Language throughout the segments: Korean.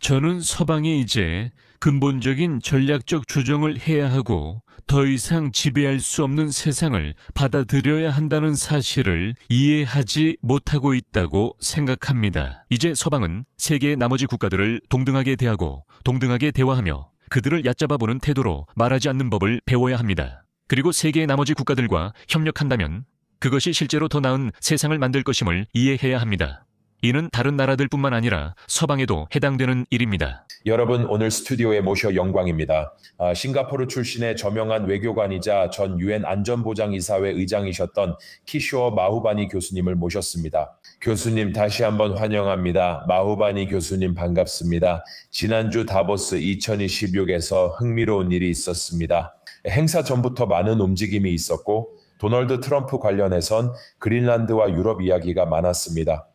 저는 서방이 이제 근본적인 전략적 조정을 해야 하고 더 이상 지배할 수 없는 세상을 받아들여야 한다는 사실을 이해하지 못하고 있다고 생각합니다. 이제 서방은 세계의 나머지 국가들을 동등하게 대하고 동등하게 대화하며 그들을 얕잡아보는 태도로 말하지 않는 법을 배워야 합니다. 그리고 세계의 나머지 국가들과 협력한다면 그것이 실제로 더 나은 세상을 만들 것임을 이해해야 합니다. 이는 다른 나라들뿐만 아니라 서방에도 해당되는 일입니다. 여러분, 오늘 스튜디오에 모셔 영광입니다. 싱가포르 출신의 저명한 외교관이자 전 유엔 안전보장이사회 의장이셨던 키쇼어 마후바니 교수님을 모셨습니다. 교수님 다시 한번 환영합니다. 마후바니 교수님 반갑습니다. 지난주 다보스 2026에서 흥미로운 일이 있었습니다. 행사 전부터 많은 움직임이 있었고 도널드 트럼프 관련해선 그린란드와 유럽 이야기가 많았습니다.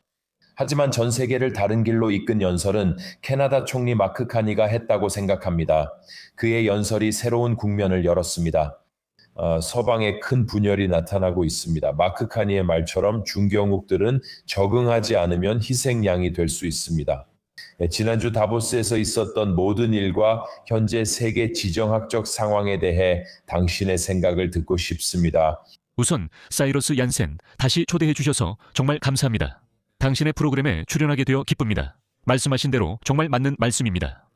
하지만 전 세계를 다른 길로 이끈 연설은 캐나다 총리 마크 카니가 했다고 생각합니다. 그의 연설이 새로운 국면을 열었습니다. 서방에 큰 분열이 나타나고 있습니다. 마크 카니의 말처럼 중경국들은 적응하지 않으면 희생양이 될 수 있습니다. 지난주 다보스에서 있었던 모든 일과 현재 세계 지정학적 상황에 대해 당신의 생각을 듣고 싶습니다. 우선 사이러스 얀센 다시 초대해 주셔서 정말 감사합니다. 당신의 프로그램에 출연하게 되어 기쁩니다. 말씀하신 대로 정말 맞는 말씀입니다.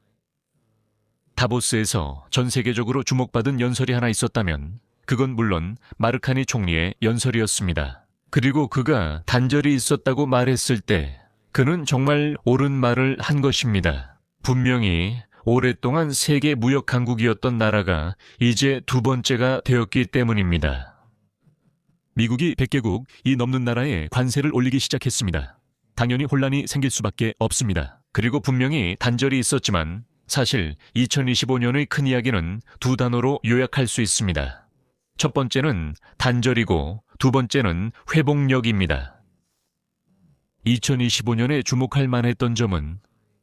다보스에서 전 세계적으로 주목받은 연설이 하나 있었다면 그건 물론 마르카니 총리의 연설이었습니다. 그리고 그가 단절이 있었다고 말했을 때 그는 정말 옳은 말을 한 것입니다. 분명히 오랫동안 세계 무역 강국이었던 나라가 이제 두 번째가 되었기 때문입니다. 미국이 100개국이 넘는 나라에 관세를 올리기 시작했습니다. 당연히 혼란이 생길 수밖에 없습니다. 그리고 분명히 단절이 있었지만 사실 2025년의 큰 이야기는 두 단어로 요약할 수 있습니다. 첫 번째는 단절이고 두 번째는 회복력입니다. 2025년에 주목할 만했던 점은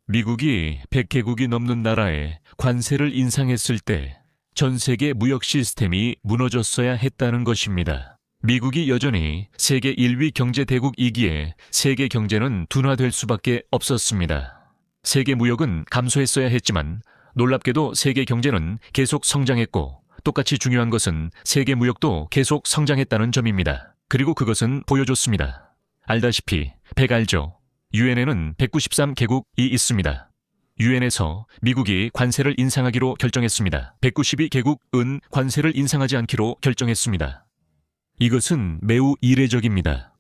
미국이 100개국이 넘는 나라에 관세를 인상했을 때 전 세계 무역 시스템이 무너졌어야 했다는 것입니다. 미국이 여전히 세계 1위 경제대국이기에 세계 경제는 둔화될 수밖에 없었습니다. 세계 무역은 감소했어야 했지만 놀랍게도 세계 경제는 계속 성장했고 똑같이 중요한 것은 세계 무역도 계속 성장했다는 점입니다. 그리고 그것은 보여줬습니다. 알다시피 100 알죠? 유엔에는 193개국이 있습니다. 유엔에서 미국이 관세를 인상하기로 결정했습니다. 192개국은 관세를 인상하지 않기로 결정했습니다. 이것은 매우 이례적입니다.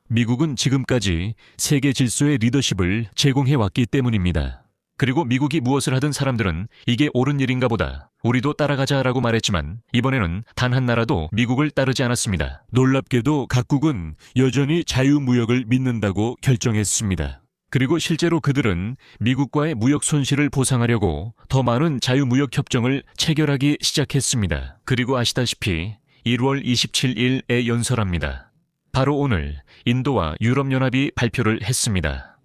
미국은 지금까지 세계 질서의 리더십을 제공해왔기 때문입니다. 그리고 미국이 무엇을 하든 사람들은 이게 옳은 일인가 보다 우리도 따라가자라고 말했지만 이번에는 단 한 나라도 미국을 따르지 않았습니다. 놀랍게도 각국은 여전히 자유무역을 믿는다고 결정했습니다. 그리고 실제로 그들은 미국과의 무역 손실을 보상하려고 더 많은 자유무역 협정을 체결하기 시작했습니다. 그리고 아시다시피 1월 27일에 연설합니다. 바로 오늘 인도와 유럽연합이 발표를 했습니다.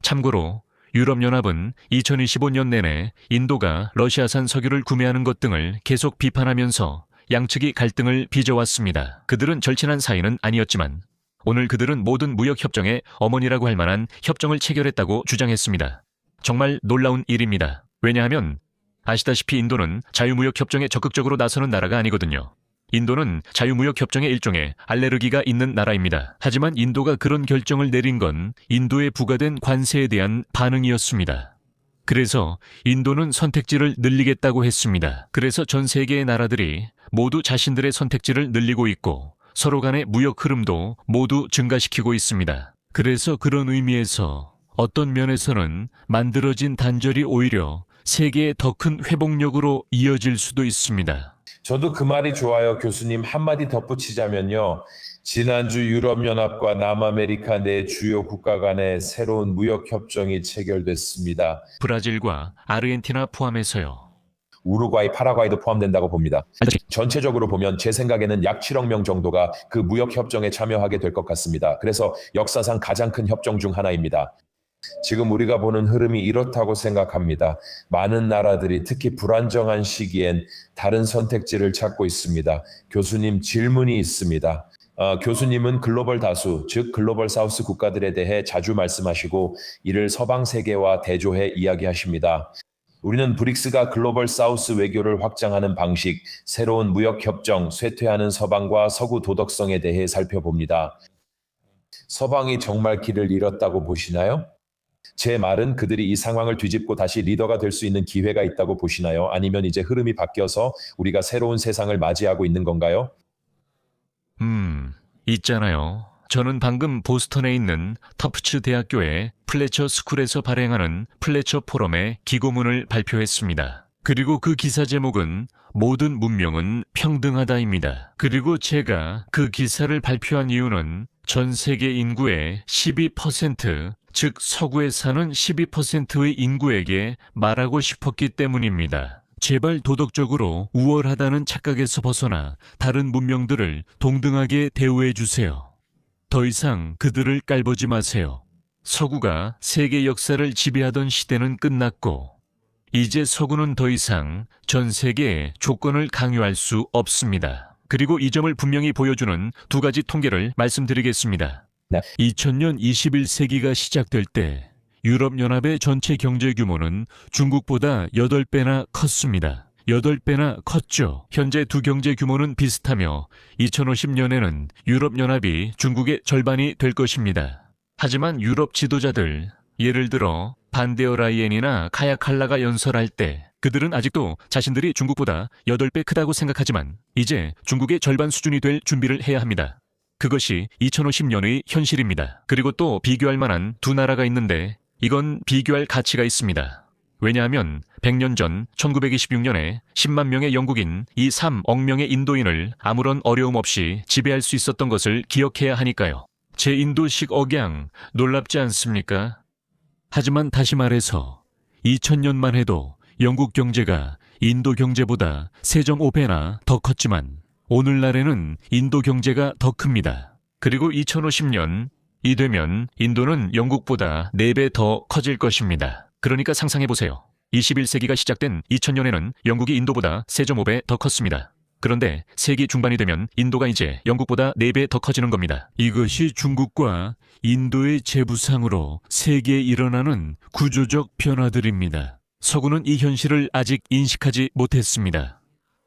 참고로 유럽연합은 2025년 내내 인도가 러시아산 석유를 구매하는 것 등을 계속 비판하면서 양측이 갈등을 빚어왔습니다. 그들은 절친한 사이는 아니었지만 오늘 그들은 모든 무역협정의 어머니라고 할 만한 협정을 체결했다고 주장했습니다. 정말 놀라운 일입니다. 왜냐하면 아시다시피 인도는 자유무역협정에 적극적으로 나서는 나라가 아니거든요. 인도는 자유무역협정의 일종의 알레르기가 있는 나라입니다. 하지만 인도가 그런 결정을 내린 건 인도에 부과된 관세에 대한 반응이었습니다. 그래서 인도는 선택지를 늘리겠다고 했습니다. 그래서 전 세계의 나라들이 모두 자신들의 선택지를 늘리고 있고 서로 간의 무역 흐름도 모두 증가시키고 있습니다. 그래서 그런 의미에서 어떤 면에서는 만들어진 단절이 오히려 세계의 더 큰 회복력으로 이어질 수도 있습니다. 저도 그 말이 좋아요. 교수님, 한마디 덧붙이자면요. 지난주 유럽연합과 남아메리카 내 주요 국가 간의 새로운 무역협정이 체결됐습니다. 브라질과 아르헨티나 포함해서요. 우루과이, 파라과이도 포함된다고 봅니다. 전체적으로 보면 제 생각에는 약 7억 명 정도가 그 무역협정에 참여하게 될 것 같습니다. 그래서 역사상 가장 큰 협정 중 하나입니다. 지금 우리가 보는 흐름이 이렇다고 생각합니다. 많은 나라들이 특히 불안정한 시기엔 다른 선택지를 찾고 있습니다. 교수님, 질문이 있습니다. 교수님은 글로벌 다수, 즉 글로벌 사우스 국가들에 대해 자주 말씀하시고 이를 서방 세계와 대조해 이야기하십니다. 우리는 브릭스가 글로벌 사우스 외교를 확장하는 방식, 새로운 무역 협정, 쇠퇴하는 서방과 서구 도덕성에 대해 살펴봅니다. 서방이 정말 길을 잃었다고 보시나요? 제 말은 그들이 이 상황을 뒤집고 다시 리더가 될 수 있는 기회가 있다고 보시나요? 아니면 이제 흐름이 바뀌어서 우리가 새로운 세상을 맞이하고 있는 건가요? 있잖아요. 저는 방금 보스턴에 있는 터프츠 대학교의 플래처 스쿨에서 발행하는 플래처 포럼의 기고문을 발표했습니다. 그리고 그 기사 제목은 모든 문명은 평등하다입니다. 그리고 제가 그 기사를 발표한 이유는 전 세계 인구의 12%, 즉 서구에 사는 12%의 인구에게 말하고 싶었기 때문입니다. 제발 도덕적으로 우월하다는 착각에서 벗어나 다른 문명들을 동등하게 대우해 주세요. 더 이상 그들을 깔보지 마세요. 서구가 세계 역사를 지배하던 시대는 끝났고 이제 서구는 더 이상 전 세계에 조건을 강요할 수 없습니다. 그리고 이 점을 분명히 보여주는 두 가지 통계를 말씀드리겠습니다. 네. 2000년 21세기가 시작될 때 유럽연합의 전체 경제 규모는 중국보다 8배나 컸습니다. 8배나 컸죠. 현재 두 경제 규모는 비슷하며 2050년에는 유럽연합이 중국의 절반이 될 것입니다. 하지만 유럽 지도자들, 예를 들어 반데어 라이엔이나 카야 칼라가 연설할 때 그들은 아직도 자신들이 중국보다 8배 크다고 생각하지만 이제 중국의 절반 수준이 될 준비를 해야 합니다. 그것이 2050년의 현실입니다. 그리고 또 비교할 만한 두 나라가 있는데 이건 비교할 가치가 있습니다. 왜냐하면 100년 전 1926년에 10만 명의 영국인 3억 명의 인도인을 아무런 어려움 없이 지배할 수 있었던 것을 기억해야 하니까요. 제 인도식 억양 놀랍지 않습니까? 하지만 다시 말해서 2000년만 해도 영국 경제가 인도 경제보다 3.5배나 더 컸지만 오늘날에는 인도 경제가 더 큽니다. 그리고 2050년이 되면 인도는 영국보다 4배 더 커질 것입니다. 그러니까 상상해보세요. 21세기가 시작된 2000년에는 영국이 인도보다 3.5배 더 컸습니다. 그런데 세기 중반이 되면 인도가 이제 영국보다 4배 더 커지는 겁니다. 이것이 중국과 인도의 재부상으로 세계에 일어나는 구조적 변화들입니다. 서구는 이 현실을 아직 인식하지 못했습니다.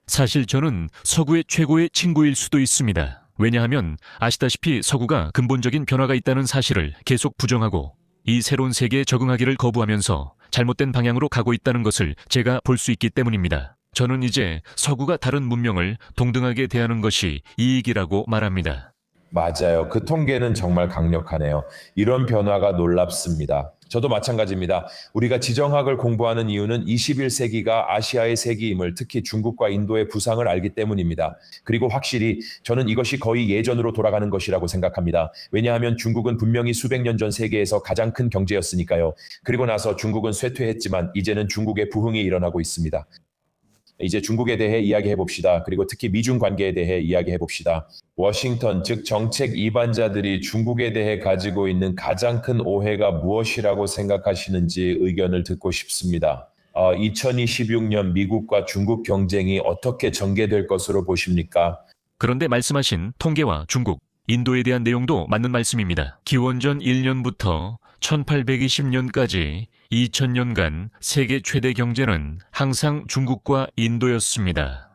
사실 저는 서구의 최고의 친구일 수도 있습니다. 왜냐하면 아시다시피 서구가 근본적인 변화가 있다는 사실을 계속 부정하고 이 새로운 세계에 적응하기를 거부하면서 잘못된 방향으로 가고 있다는 것을 제가 볼 수 있기 때문입니다. 저는 이제 서구가 다른 문명을 동등하게 대하는 것이 이익이라고 말합니다. 맞아요. 그 통계는 정말 강력하네요. 이런 변화가 놀랍습니다. 저도 마찬가지입니다. 우리가 지정학을 공부하는 이유는 21세기가 아시아의 세기임을, 특히 중국과 인도의 부상을 알기 때문입니다. 그리고 확실히 저는 이것이 거의 예전으로 돌아가는 것이라고 생각합니다. 왜냐하면 중국은 분명히 수백 년 전 세계에서 가장 큰 경제였으니까요. 그리고 나서 중국은 쇠퇴했지만 이제는 중국의 부흥이 일어나고 있습니다. 이제 중국에 대해 이야기해 봅시다. 그리고 특히 미중 관계에 대해 이야기해 봅시다. 워싱턴, 즉 정책 이반자들이 중국에 대해 가지고 있는 가장 큰 오해가 무엇이라고 생각하시는지 의견을 듣고 싶습니다. 2026년 미국과 중국 경쟁이 어떻게 전개될 것으로 보십니까? 그런데 말씀하신 통계와 중국, 인도에 대한 내용도 맞는 말씀입니다. 기원전 1년부터 1820년까지 2000년간 세계 최대 경제는 항상 중국과 인도였습니다.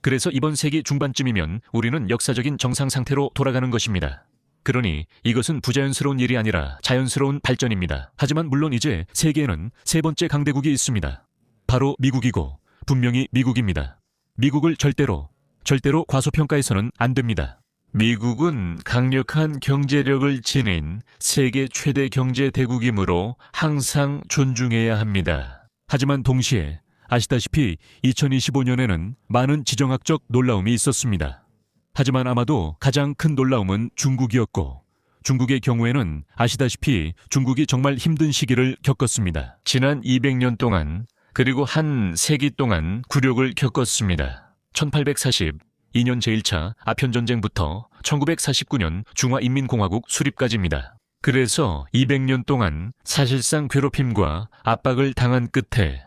그래서 이번 세기 중반쯤이면 우리는 역사적인 정상 상태로 돌아가는 것입니다. 그러니 이것은 부자연스러운 일이 아니라 자연스러운 발전입니다. 하지만 물론 이제 세계에는 세 번째 강대국이 있습니다. 바로 미국이고 분명히 미국입니다. 미국을 절대로 과소평가해서는 안 됩니다. 미국은 강력한 경제력을 지닌 세계 최대 경제 대국이므로 항상 존중해야 합니다. 하지만 동시에 아시다시피 2025년에는 많은 지정학적 놀라움이 있었습니다. 하지만 아마도 가장 큰 놀라움은 중국이었고 중국의 경우에는 아시다시피 중국이 정말 힘든 시기를 겪었습니다. 지난 200년 동안 그리고 한 세기 동안 굴욕을 겪었습니다. 1842년 제1차 아편전쟁부터 1949년 중화인민공화국 수립까지입니다. 그래서 200년 동안 사실상 괴롭힘과 압박을 당한 끝에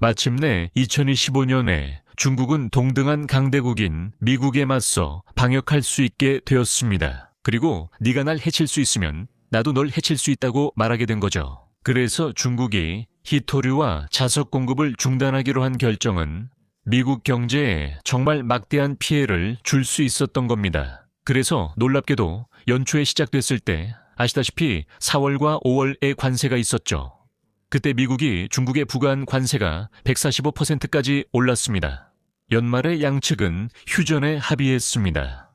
마침내 2025년에 중국은 동등한 강대국인 미국에 맞서 방역할 수 있게 되었습니다. 그리고 네가 날 해칠 수 있으면 나도 널 해칠 수 있다고 말하게 된 거죠. 그래서 중국이 희토류와 자석 공급을 중단하기로 한 결정은 미국 경제에 정말 막대한 피해를 줄 수 있었던 겁니다. 그래서 놀랍게도 연초에 시작됐을 때 아시다시피 4월과 5월에 관세가 있었죠. 그때 미국이 중국에 부과한 관세가 145%까지 올랐습니다. 연말에 양측은 휴전에 합의했습니다.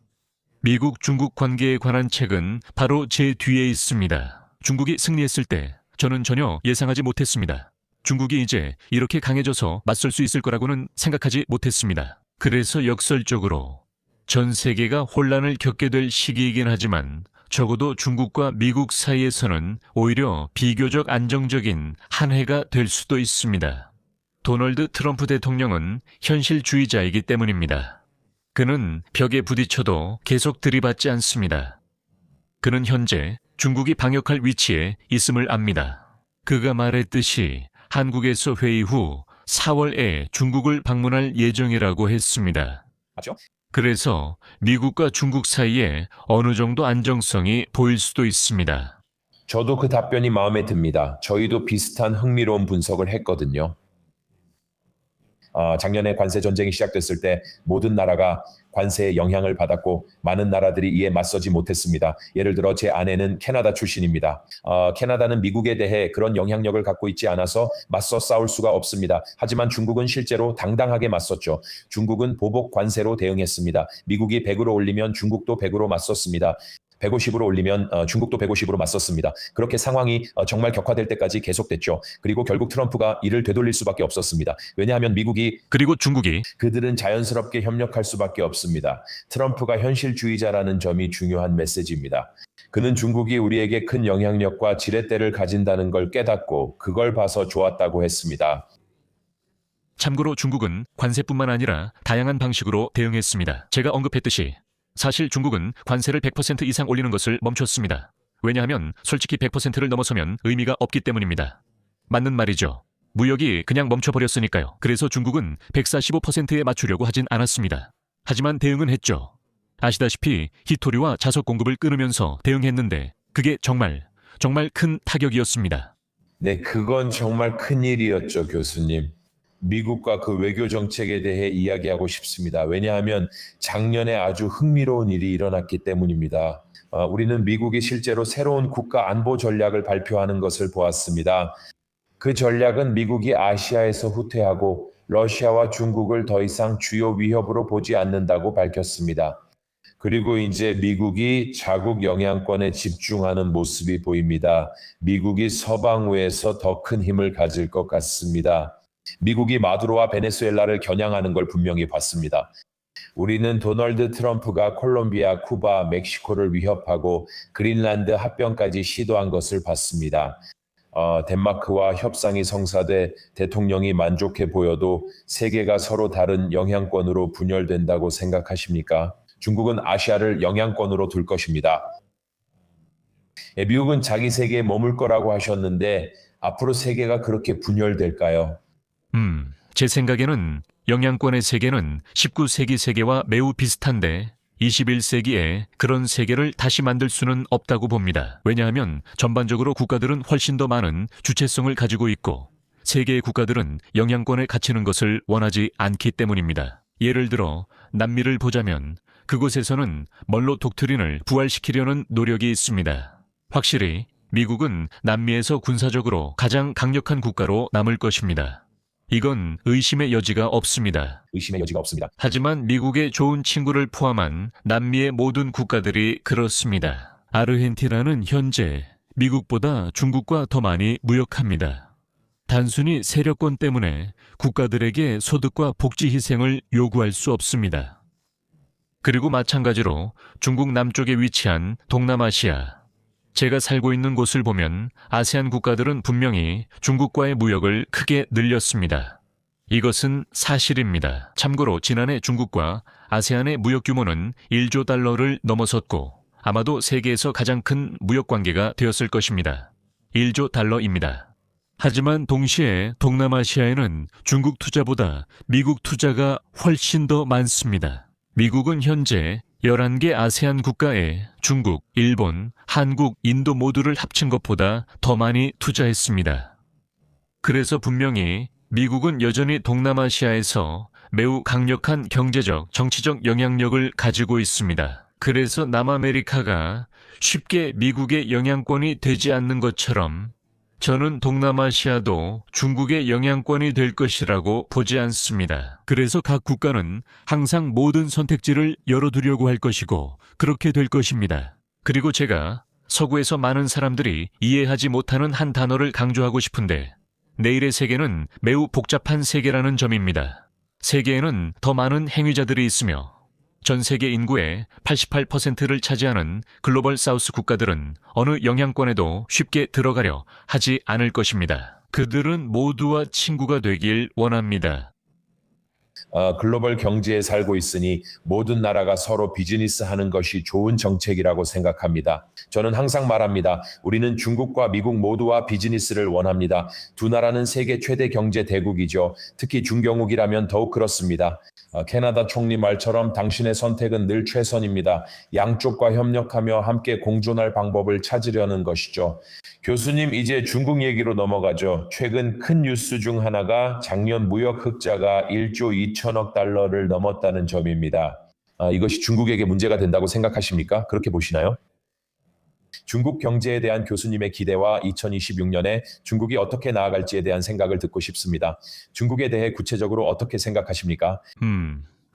미국-중국 관계에 관한 책은 바로 제 뒤에 있습니다. 중국이 승리했을 때 저는 전혀 예상하지 못했습니다. 중국이 이제 이렇게 강해져서 맞설 수 있을 거라고는 생각하지 못했습니다. 그래서 역설적으로 전 세계가 혼란을 겪게 될 시기이긴 하지만 적어도 중국과 미국 사이에서는 오히려 비교적 안정적인 한 해가 될 수도 있습니다. 도널드 트럼프 대통령은 현실주의자이기 때문입니다. 그는 벽에 부딪혀도 계속 들이받지 않습니다. 그는 현재 중국이 방역할 위치에 있음을 압니다. 그가 말했듯이 한국에서 회의 후 4월에 중국을 방문할 예정이라고 했습니다. 맞죠? 그래서 미국과 중국 사이에 어느 정도 안정성이 보일 수도 있습니다. 저도 그 답변이 마음에 듭니다. 저희도 비슷한 흥미로운 분석을 했거든요. 작년에 관세 전쟁이 시작됐을 때 모든 나라가 관세의 영향을 받았고 많은 나라들이 이에 맞서지 못했습니다. 예를 들어 제 아내는 캐나다 출신입니다. 캐나다는 미국에 대해 그런 영향력을 갖고 있지 않아서 맞서 싸울 수가 없습니다. 하지만 중국은 실제로 당당하게 맞섰죠. 중국은 보복 관세로 대응했습니다. 미국이 100으로 올리면 중국도 100으로 맞섰습니다. 150으로 올리면 중국도 150으로 맞섰습니다. 그렇게 상황이 정말 격화될 때까지 계속됐죠. 그리고 결국 트럼프가 이를 되돌릴 수밖에 없었습니다. 왜냐하면 미국이 그리고 중국이 그들은 자연스럽게 협력할 수밖에 없습니다. 트럼프가 현실주의자라는 점이 중요한 메시지입니다. 그는 중국이 우리에게 큰 영향력과 지렛대를 가진다는 걸 깨닫고 그걸 봐서 좋았다고 했습니다. 참고로 중국은 관세뿐만 아니라 다양한 방식으로 대응했습니다. 제가 언급했듯이 사실 중국은 관세를 100% 이상 올리는 것을 멈췄습니다. 왜냐하면 솔직히 100%를 넘어서면 의미가 없기 때문입니다. 맞는 말이죠. 무역이 그냥 멈춰버렸으니까요. 그래서 중국은 145%에 맞추려고 하진 않았습니다. 하지만 대응은 했죠. 아시다시피 희토류와 자석 공급을 끊으면서 대응했는데 그게 정말 큰 타격이었습니다. 네, 그건 정말 큰일이었죠, 교수님. 미국과 그 외교 정책에 대해 이야기하고 싶습니다. 왜냐하면 작년에 아주 흥미로운 일이 일어났기 때문입니다. 우리는 미국이 실제로 새로운 국가 안보 전략을 발표하는 것을 보았습니다. 그 전략은 미국이 아시아에서 후퇴하고 러시아와 중국을 더 이상 주요 위협으로 보지 않는다고 밝혔습니다. 그리고 이제 미국이 자국 영향권에 집중하는 모습이 보입니다. 미국이 서방우에서 더 큰 힘을 가질 것 같습니다. 미국이 마두로와 베네수엘라를 겨냥하는 걸 분명히 봤습니다. 우리는 도널드 트럼프가 콜롬비아, 쿠바, 멕시코를 위협하고 그린란드 합병까지 시도한 것을 봤습니다. 덴마크와 협상이 성사돼 대통령이 만족해 보여도 세계가 서로 다른 영향권으로 분열된다고 생각하십니까? 중국은 아시아를 영향권으로 둘 것입니다. 미국은 자기 세계에 머물 거라고 하셨는데 앞으로 세계가 그렇게 분열될까요? 제 생각에는 영향권의 세계는 19세기 세계와 매우 비슷한데 21세기에 그런 세계를 다시 만들 수는 없다고 봅니다. 왜냐하면 전반적으로 국가들은 훨씬 더 많은 주체성을 가지고 있고 세계의 국가들은 영향권에 갇히는 것을 원하지 않기 때문입니다. 예를 들어 남미를 보자면 그곳에서는 먼로 독트린을 부활시키려는 노력이 있습니다. 확실히 미국은 남미에서 군사적으로 가장 강력한 국가로 남을 것입니다. 이건 의심의 여지가 없습니다. 의심의 여지가 없습니다. 하지만 미국의 좋은 친구를 포함한 남미의 모든 국가들이 그렇습니다. 아르헨티나는 현재 미국보다 중국과 더 많이 무역합니다. 단순히 세력권 때문에 국가들에게 소득과 복지 희생을 요구할 수 없습니다. 그리고 마찬가지로 중국 남쪽에 위치한 동남아시아, 제가 살고 있는 곳을 보면 아세안 국가들은 분명히 중국과의 무역을 크게 늘렸습니다. 이것은 사실입니다. 참고로 지난해 중국과 아세안의 무역 규모는 1조 달러를 넘어섰고 아마도 세계에서 가장 큰 무역 관계가 되었을 것입니다. 1조 달러입니다. 하지만 동시에 동남아시아에는 중국 투자보다 미국 투자가 훨씬 더 많습니다. 미국은 현재 11개 아세안 국가에 중국, 일본, 한국, 인도 모두를 합친 것보다 더 많이 투자했습니다. 그래서 분명히 미국은 여전히 동남아시아에서 매우 강력한 경제적, 정치적 영향력을 가지고 있습니다. 그래서 남아메리카가 쉽게 미국의 영향권이 되지 않는 것처럼 저는 동남아시아도 중국의 영향권이 될 것이라고 보지 않습니다. 그래서 각 국가는 항상 모든 선택지를 열어두려고 할 것이고 그렇게 될 것입니다. 그리고 제가 서구에서 많은 사람들이 이해하지 못하는 한 단어를 강조하고 싶은데 내일의 세계는 매우 복잡한 세계라는 점입니다. 세계에는 더 많은 행위자들이 있으며 전 세계 인구의 88%를 차지하는 글로벌 사우스 국가들은 어느 영향권에도 쉽게 들어가려 하지 않을 것입니다. 그들은 모두와 친구가 되길 원합니다. 글로벌 경제에 살고 있으니 모든 나라가 서로 비즈니스 하는 것이 좋은 정책이라고 생각합니다. 저는 항상 말합니다. 우리는 중국과 미국 모두와 비즈니스를 원합니다. 두 나라는 세계 최대 경제 대국이죠. 특히 중경국이라면 더욱 그렇습니다. 캐나다 총리 말처럼 당신의 선택은 늘 최선입니다. 양쪽과 협력하며 함께 공존할 방법을 찾으려는 것이죠. 교수님, 이제 중국 얘기로 넘어가죠. 최근 큰 뉴스 중 하나가 작년 무역 흑자가 1조 2천억 달러를 넘었다는 점입니다. 이것이 중국에게 문제가 된다고 생각하십니까? 그렇게 보시나요? 중국 경제에 대한 교수님의 기대와 2026년에 중국이 어떻게 나아갈지에 대한 생각을 듣고 싶습니다. 중국에 대해 구체적으로 어떻게 생각하십니까?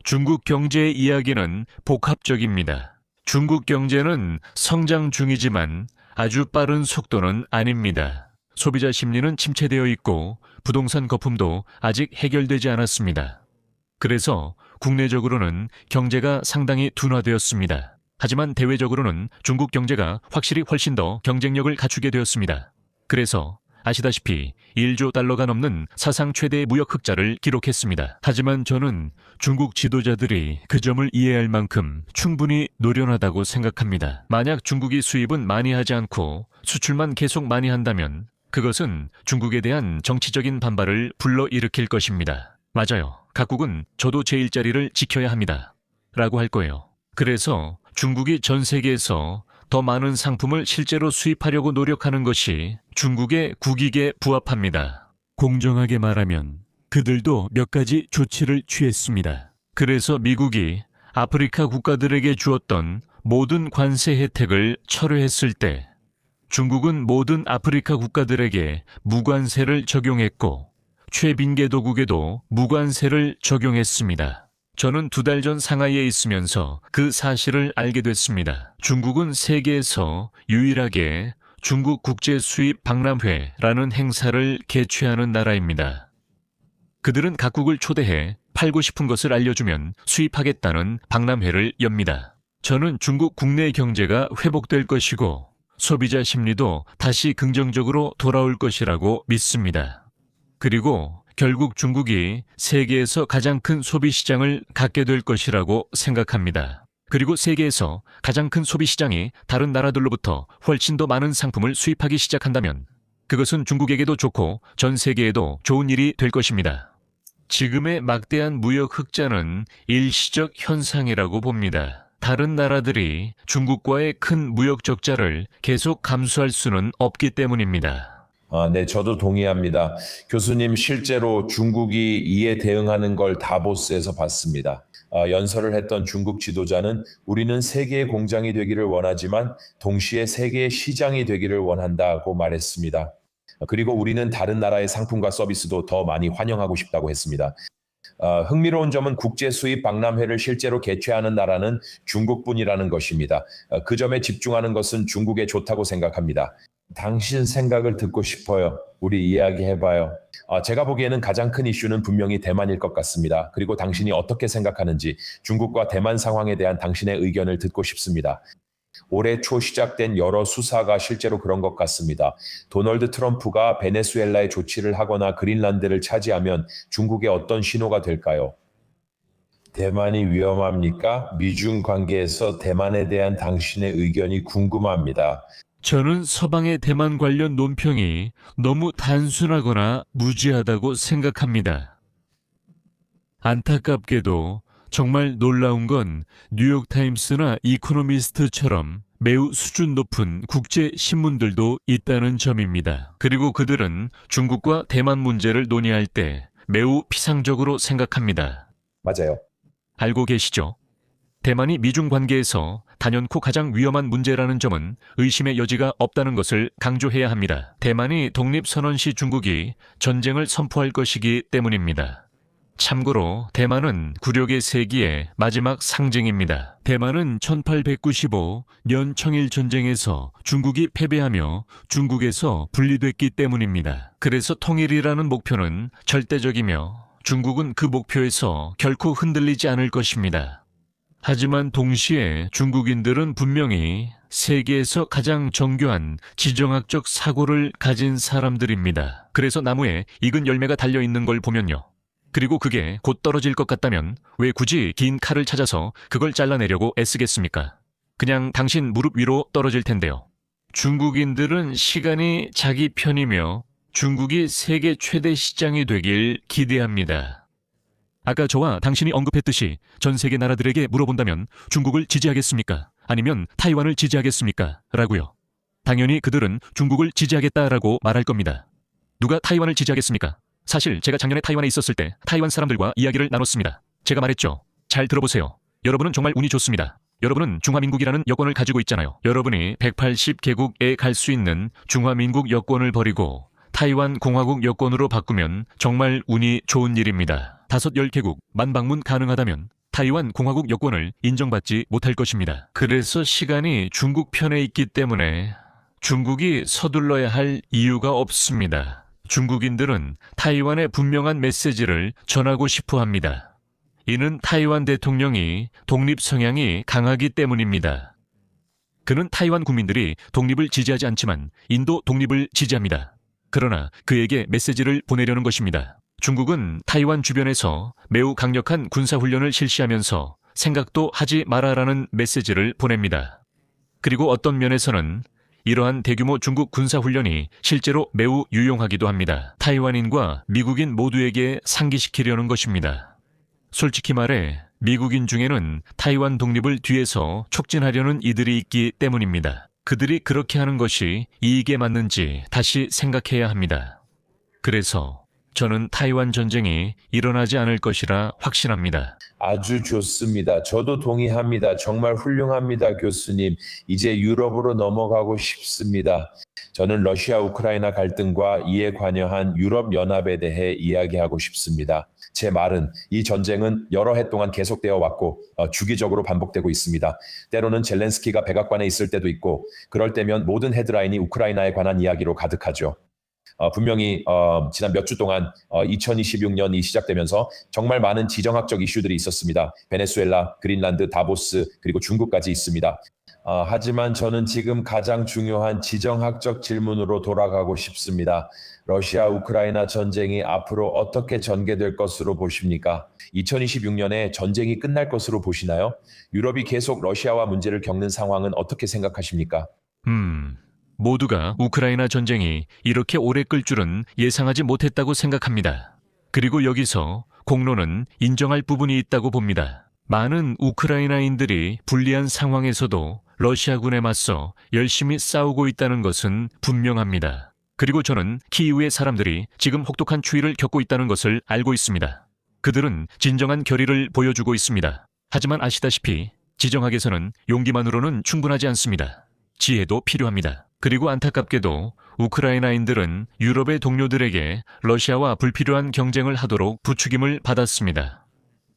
중국 경제의 이야기는 복합적입니다. 중국 경제는 성장 중이지만 아주 빠른 속도는 아닙니다. 소비자 심리는 침체되어 있고 부동산 거품도 아직 해결되지 않았습니다. 그래서 국내적으로는 경제가 상당히 둔화되었습니다. 하지만 대외적으로는 중국 경제가 확실히 훨씬 더 경쟁력을 갖추게 되었습니다. 그래서 아시다시피 1조 달러가 넘는 사상 최대의 무역 흑자를 기록했습니다. 하지만 저는 중국 지도자들이 그 점을 이해할 만큼 충분히 노련하다고 생각합니다. 만약 중국이 수입은 많이 하지 않고 수출만 계속 많이 한다면 그것은 중국에 대한 정치적인 반발을 불러일으킬 것입니다. 맞아요. 각국은 저도 제 일자리를 지켜야 합니다. 라고 할 거예요. 그래서 중국이 전 세계에서 더 많은 상품을 실제로 수입하려고 노력하는 것이 중국의 국익에 부합합니다. 공정하게 말하면 그들도 몇 가지 조치를 취했습니다. 그래서 미국이 아프리카 국가들에게 주었던 모든 관세 혜택을 철회했을 때 중국은 모든 아프리카 국가들에게 무관세를 적용했고 최빈계도국에도 무관세를 적용했습니다. 저는 2달 전 상하이에 있으면서 그 사실을 알게 됐습니다. 중국은 세계에서 유일하게 중국 국제 수입 박람회라는 행사를 개최하는 나라입니다. 그들은 각국을 초대해 팔고 싶은 것을 알려주면 수입하겠다는 박람회를 엽니다. 저는 중국 국내 경제가 회복될 것이고 소비자 심리도 다시 긍정적으로 돌아올 것이라고 믿습니다. 그리고 결국 중국이 세계에서 가장 큰 소비 시장을 갖게 될 것이라고 생각합니다. 그리고 세계에서 가장 큰 소비 시장이 다른 나라들로부터 훨씬 더 많은 상품을 수입하기 시작한다면 그것은 중국에게도 좋고 전 세계에도 좋은 일이 될 것입니다. 지금의 막대한 무역 흑자는 일시적 현상이라고 봅니다. 다른 나라들이 중국과의 큰 무역 적자를 계속 감수할 수는 없기 때문입니다. 네, 저도 동의합니다. 교수님, 실제로 중국이 이에 대응하는 걸 다보스에서 봤습니다. 연설을 했던 중국 지도자는 우리는 세계의 공장이 되기를 원하지만 동시에 세계의 시장이 되기를 원한다고 말했습니다. 그리고 우리는 다른 나라의 상품과 서비스도 더 많이 환영하고 싶다고 했습니다. 흥미로운 점은 국제 수입 박람회를 실제로 개최하는 나라는 중국뿐이라는 것입니다. 그 점에 집중하는 것은 중국에 좋다고 생각합니다. 당신 생각을 듣고 싶어요. 우리 이야기해봐요. 제가 보기에는 가장 큰 이슈는 분명히 대만일 것 같습니다. 그리고 당신이 어떻게 생각하는지 중국과 대만 상황에 대한 당신의 의견을 듣고 싶습니다. 올해 초 시작된 여러 수사가 실제로 그런 것 같습니다. 도널드 트럼프가 베네수엘라에 조치를 하거나 그린란드를 차지하면 중국에 어떤 신호가 될까요? 대만이 위험합니까? 미중 관계에서 대만에 대한 당신의 의견이 궁금합니다. 저는 서방의 대만 관련 논평이 너무 단순하거나 무지하다고 생각합니다. 안타깝게도 정말 놀라운 건 뉴욕타임스나 이코노미스트처럼 매우 수준 높은 국제 신문들도 있다는 점입니다. 그리고 그들은 중국과 대만 문제를 논의할 때 매우 피상적으로 생각합니다. 맞아요. 알고 계시죠? 대만이 미중 관계에서 단연코 가장 위험한 문제라는 점은 의심의 여지가 없다는 것을 강조해야 합니다. 대만이 독립선언 시 중국이 전쟁을 선포할 것이기 때문입니다. 참고로 대만은 구력의 세기의 마지막 상징입니다. 대만은 1895년 청일전쟁에서 중국이 패배하며 중국에서 분리됐기 때문입니다. 그래서 통일이라는 목표는 절대적이며 중국은 그 목표에서 결코 흔들리지 않을 것입니다. 하지만 동시에 중국인들은 분명히 세계에서 가장 정교한 지정학적 사고를 가진 사람들입니다. 그래서 나무에 익은 열매가 달려있는 걸 보면요. 그리고 그게 곧 떨어질 것 같다면 왜 굳이 긴 칼을 찾아서 그걸 잘라내려고 애쓰겠습니까? 그냥 당신 무릎 위로 떨어질 텐데요. 중국인들은 시간이 자기 편이며 중국이 세계 최대 시장이 되길 기대합니다. 아까 저와 당신이 언급했듯이 전 세계 나라들에게 물어본다면 중국을 지지하겠습니까? 아니면 타이완을 지지하겠습니까? 라고요. 당연히 그들은 중국을 지지하겠다라고 말할 겁니다. 누가 타이완을 지지하겠습니까? 사실 제가 작년에 타이완에 있었을 때 타이완 사람들과 이야기를 나눴습니다. 제가 말했죠. 잘 들어보세요. 여러분은 정말 운이 좋습니다. 여러분은 중화민국이라는 여권을 가지고 있잖아요. 여러분이 180개국에 갈 수 있는 중화민국 여권을 버리고 타이완 공화국 여권으로 바꾸면 정말 운이 좋은 일입니다. 5-10개국 만방문 가능하다면 타이완 공화국 여권을 인정받지 못할 것입니다. 그래서 시간이 중국 편에 있기 때문에 중국이 서둘러야 할 이유가 없습니다. 중국인들은 타이완에 분명한 메시지를 전하고 싶어 합니다. 이는 타이완 대통령이 독립 성향이 강하기 때문입니다. 그는 타이완 국민들이 독립을 지지하지 않지만 인도 독립을 지지합니다. 그러나 그에게 메시지를 보내려는 것입니다. 중국은 타이완 주변에서 매우 강력한 군사훈련을 실시하면서 생각도 하지 마라라는 메시지를 보냅니다. 그리고 어떤 면에서는 이러한 대규모 중국 군사훈련이 실제로 매우 유용하기도 합니다. 타이완인과 미국인 모두에게 상기시키려는 것입니다. 솔직히 말해 미국인 중에는 타이완 독립을 뒤에서 촉진하려는 이들이 있기 때문입니다. 그들이 그렇게 하는 것이 이익에 맞는지 다시 생각해야 합니다. 그래서 저는 타이완 전쟁이 일어나지 않을 것이라 확신합니다. 아주 좋습니다. 저도 동의합니다. 정말 훌륭합니다, 교수님. 이제 유럽으로 넘어가고 싶습니다. 저는 러시아 우크라이나 갈등과 이에 관여한 유럽 연합에 대해 이야기하고 싶습니다. 제 말은 이 전쟁은 여러 해 동안 계속되어 왔고 주기적으로 반복되고 있습니다. 때로는 젤렌스키가 백악관에 있을 때도 있고 그럴 때면 모든 헤드라인이 우크라이나에 관한 이야기로 가득하죠. 분명히 지난 몇 주 동안 2026년이 시작되면서 정말 많은 지정학적 이슈들이 있었습니다. 베네수엘라, 그린란드, 다보스 그리고 중국까지 있습니다. 하지만 저는 지금 가장 중요한 지정학적 질문으로 돌아가고 싶습니다. 러시아 우크라이나 전쟁이 앞으로 어떻게 전개될 것으로 보십니까? 2026년에 전쟁이 끝날 것으로 보시나요? 유럽이 계속 러시아와 문제를 겪는 상황은 어떻게 생각하십니까? 모두가 우크라이나 전쟁이 이렇게 오래 끌 줄은 예상하지 못했다고 생각합니다. 그리고 여기서 공로는 인정할 부분이 있다고 봅니다. 많은 우크라이나인들이 불리한 상황에서도 러시아군에 맞서 열심히 싸우고 있다는 것은 분명합니다. 그리고 저는 키이우의 사람들이 지금 혹독한 추위를 겪고 있다는 것을 알고 있습니다. 그들은 진정한 결의를 보여주고 있습니다. 하지만 아시다시피 지정학에서는 용기만으로는 충분하지 않습니다. 지혜도 필요합니다. 그리고 안타깝게도 우크라이나인들은 유럽의 동료들에게 러시아와 불필요한 경쟁을 하도록 부추김을 받았습니다.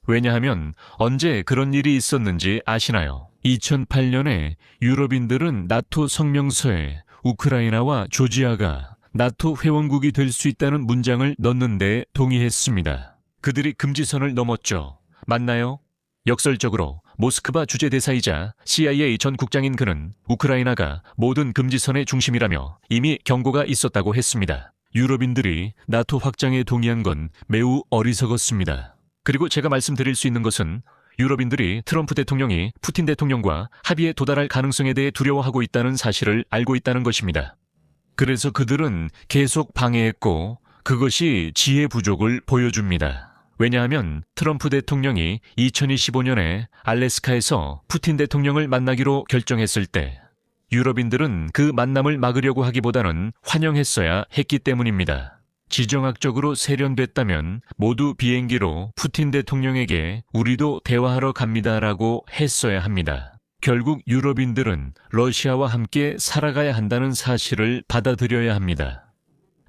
왜냐하면 언제 그런 일이 있었는지 아시나요? 2008년에 유럽인들은 나토 성명서에 우크라이나와 조지아가 나토 회원국이 될 수 있다는 문장을 넣는 데 동의했습니다. 그들이 금지선을 넘었죠. 맞나요? 역설적으로 모스크바 주재대사이자 CIA 전 국장인 그는 우크라이나가 모든 금지선의 중심이라며 이미 경고가 있었다고 했습니다. 유럽인들이 나토 확장에 동의한 건 매우 어리석었습니다. 그리고 제가 말씀드릴 수 있는 것은 유럽인들이 트럼프 대통령이 푸틴 대통령과 합의에 도달할 가능성에 대해 두려워하고 있다는 사실을 알고 있다는 것입니다. 그래서 그들은 계속 방해했고 그것이 지혜 부족을 보여줍니다. 왜냐하면 트럼프 대통령이 2025년에 알래스카에서 푸틴 대통령을 만나기로 결정했을 때 유럽인들은 그 만남을 막으려고 하기보다는 환영했어야 했기 때문입니다. 지정학적으로 세련됐다면 모두 비행기로 푸틴 대통령에게 우리도 대화하러 갑니다라고 했어야 합니다. 결국 유럽인들은 러시아와 함께 살아가야 한다는 사실을 받아들여야 합니다.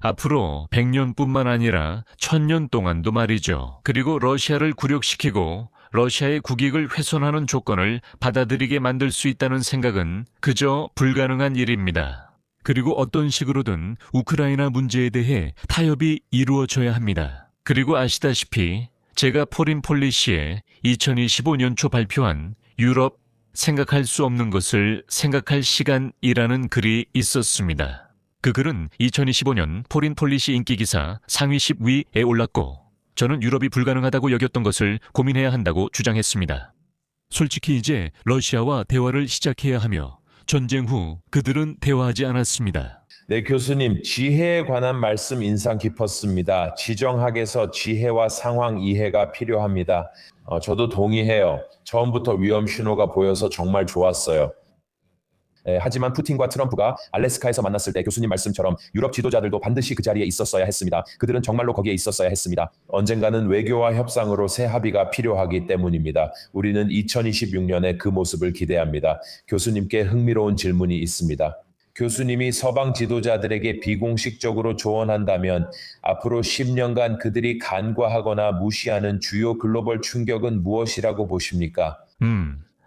앞으로 100년뿐만 아니라 1000년 동안도 말이죠. 그리고 러시아를 굴욕시키고 러시아의 국익을 훼손하는 조건을 받아들이게 만들 수 있다는 생각은 그저 불가능한 일입니다. 그리고 어떤 식으로든 우크라이나 문제에 대해 타협이 이루어져야 합니다. 그리고 아시다시피 제가 포린 폴리시에 2025년 초 발표한 유럽 생각할 수 없는 것을 생각할 시간이라는 글이 있었습니다. 그 글은 2025년 포린 폴리시 인기기사 상위 10위에 올랐고 저는 유럽이 불가능하다고 여겼던 것을 고민해야 한다고 주장했습니다. 솔직히 이제 러시아와 대화를 시작해야 하며 전쟁 후 그들은 대화하지 않았습니다. 네, 교수님, 지혜에 관한 말씀 인상 깊었습니다. 지정학에서 지혜와 상황 이해가 필요합니다. 저도 동의해요. 처음부터 위험 신호가 보여서 정말 좋았어요. 하지만 푸틴과 트럼프가 알래스카에서 만났을 때 교수님 말씀처럼 유럽 지도자들도 반드시 그 자리에 있었어야 했습니다. 그들은 정말로 거기에 있었어야 했습니다. 언젠가는 외교와 협상으로 새 합의가 필요하기 때문입니다. 우리는 2026년에 그 모습을 기대합니다. 교수님께 흥미로운 질문이 있습니다. 교수님이 서방 지도자들에게 비공식적으로 조언한다면 앞으로 10년간 그들이 간과하거나 무시하는 주요 글로벌 충격은 무엇이라고 보십니까?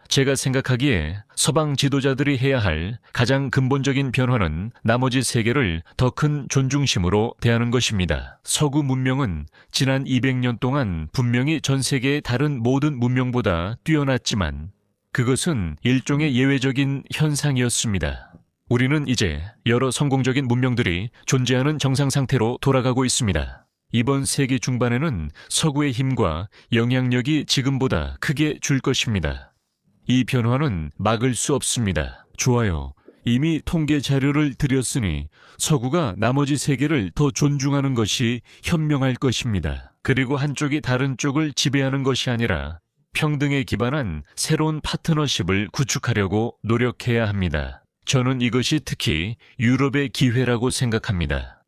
제가 생각하기에 서방 지도자들이 해야 할 가장 근본적인 변화는 나머지 세계를 더 큰 존중심으로 대하는 것입니다. 서구 문명은 지난 200년 동안 분명히 전 세계의 다른 모든 문명보다 뛰어났지만 그것은 일종의 예외적인 현상이었습니다. 우리는 이제 여러 성공적인 문명들이 존재하는 정상 상태로 돌아가고 있습니다. 이번 세기 중반에는 서구의 힘과 영향력이 지금보다 크게 줄 것입니다. 이 변화는 막을 수 없습니다. 좋아요. 이미 통계 자료를 드렸으니 서구가 나머지 세계를 더 존중하는 것이 현명할 것입니다. 그리고 한쪽이 다른 쪽을 지배하는 것이 아니라 평등에 기반한 새로운 파트너십을 구축하려고 노력해야 합니다. 저는 이것이 특히 유럽의 기회라고 생각합니다.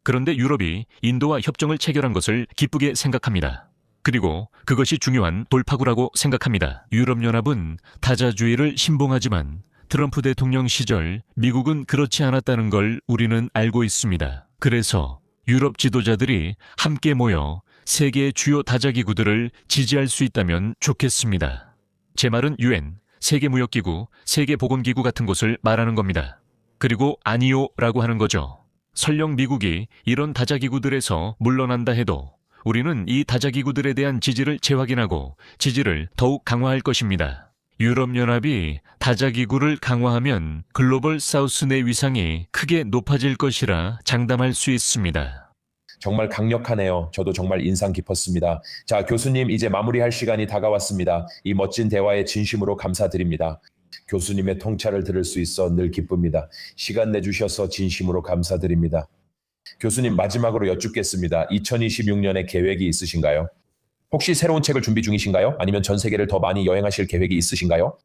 그런데 유럽이 인도와 협정을 체결한 것을 기쁘게 생각합니다. 그리고 그것이 중요한 돌파구라고 생각합니다. 유럽연합은 다자주의를 신봉하지만 트럼프 대통령 시절 미국은 그렇지 않았다는 걸 우리는 알고 있습니다. 그래서 유럽 지도자들이 함께 모여 세계의 주요 다자기구들을 지지할 수 있다면 좋겠습니다. 제 말은 UN, 세계무역기구, 세계보건기구 같은 곳을 말하는 겁니다. 그리고 아니요라고 하는 거죠. 설령 미국이 이런 다자기구들에서 물러난다 해도 우리는 이 다자기구들에 대한 지지를 재확인하고 지지를 더욱 강화할 것입니다. 유럽연합이 다자기구를 강화하면 글로벌 사우스 내 위상이 크게 높아질 것이라 장담할 수 있습니다. 정말 강력하네요. 저도 정말 인상 깊었습니다. 자, 교수님, 이제 마무리할 시간이 다가왔습니다. 이 멋진 대화에 진심으로 감사드립니다. 교수님의 통찰을 들을 수 있어 늘 기쁩니다. 시간 내주셔서 진심으로 감사드립니다. 교수님, 마지막으로 여쭙겠습니다. 2026년에 계획이 있으신가요? 혹시 새로운 책을 준비 중이신가요? 아니면 전 세계를 더 많이 여행하실 계획이 있으신가요?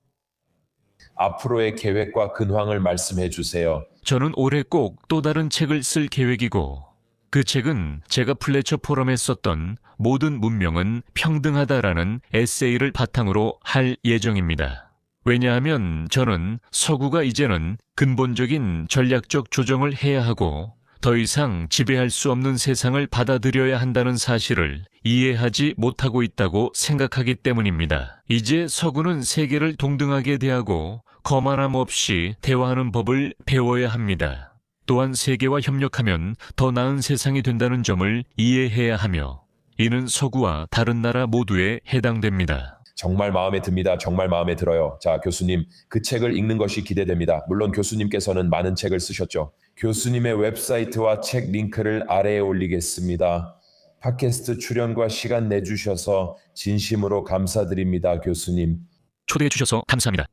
앞으로의 계획과 근황을 말씀해 주세요. 저는 올해 꼭 또 다른 책을 쓸 계획이고 그 책은 제가 플래처 포럼에 썼던 모든 문명은 평등하다라는 에세이를 바탕으로 할 예정입니다. 왜냐하면 저는 서구가 이제는 근본적인 전략적 조정을 해야 하고 더 이상 지배할 수 없는 세상을 받아들여야 한다는 사실을 이해하지 못하고 있다고 생각하기 때문입니다. 이제 서구는 세계를 동등하게 대하고 거만함 없이 대화하는 법을 배워야 합니다. 또한 세계와 협력하면 더 나은 세상이 된다는 점을 이해해야 하며 이는 서구와 다른 나라 모두에 해당됩니다. 정말 마음에 듭니다. 정말 마음에 들어요. 자, 교수님, 그 책을 읽는 것이 기대됩니다. 물론 교수님께서는 많은 책을 쓰셨죠. 교수님의 웹사이트와 책 링크를 아래에 올리겠습니다. 팟캐스트 출연과 시간 내주셔서 진심으로 감사드립니다, 교수님. 초대해 주셔서 감사합니다.